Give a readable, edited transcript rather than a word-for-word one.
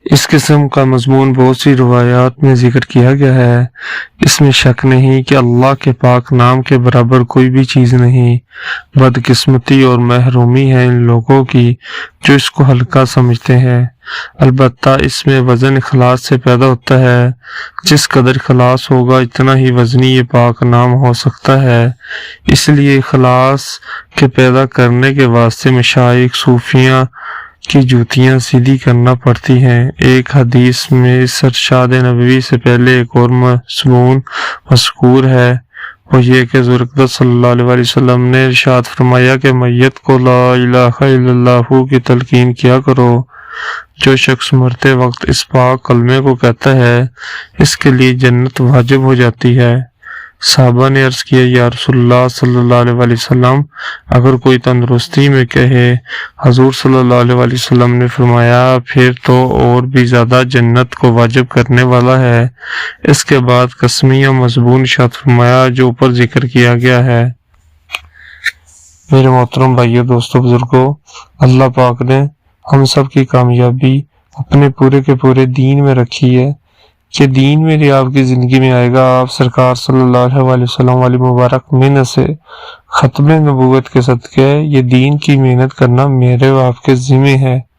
اس قسم کا مضمون بہت سی روایات میں ذکر کیا گیا ہے۔ اس میں شک نہیں کہ اللہ کے پاک نام کے برابر کوئی بھی چیز نہیں۔ بدقسمتی اور محرومی ہے ان لوگوں کی جو اس کو ہلکا سمجھتے ہیں۔ البتہ اس میں وزن اخلاص سے پیدا ہوتا ہے۔ جس قدر اخلاص ہوگا اتنا ہی وزنی یہ پاک نام ہو سکتا ہے۔ اس لیے اخلاص کے پیدا کرنے کے واسطے مشائخ صوفیہ کی جوتیاں سیدھی کرنا پڑتی ہیں۔ ایک حدیث میں اس ارشاد نبوی سے پہلے ایک اور مضمون مذکور ہے، وہ یہ کہ حضور اقدس صلی اللہ علیہ وسلم نے ارشاد فرمایا کہ میت کو لا الہ الا اللہ کی تلقین کیا کرو۔ جو شخص مرتے وقت اس پاک کلمے کو کہتا ہے اس کے لیے جنت واجب ہو جاتی ہے۔ صحابہ نے عرض کیا یا رسول اللہ صلی اللہ علیہ وسلم اگر کوئی تندرستی میں کہے؟ حضور صلی اللہ علیہ وسلم نے فرمایا پھر تو اور بھی زیادہ جنت کو واجب کرنے والا ہے۔ اس کے بعد قسمیہ مضمون ارشاد فرمایا جو اوپر ذکر کیا گیا ہے۔ میرے محترم بھائیو، دوستو، بزرگوں، اللہ پاک نے ہم سب کی کامیابی اپنے پورے کے پورے دین میں رکھی ہے کہ دین میری آپ کی زندگی میں آئے گا۔ آپ سرکار صلی اللہ علیہ وسلم والی مبارک محنت سے ختم نبوت کے صدقے یہ دین کی محنت کرنا میرے و آپ کے ذمہ ہے۔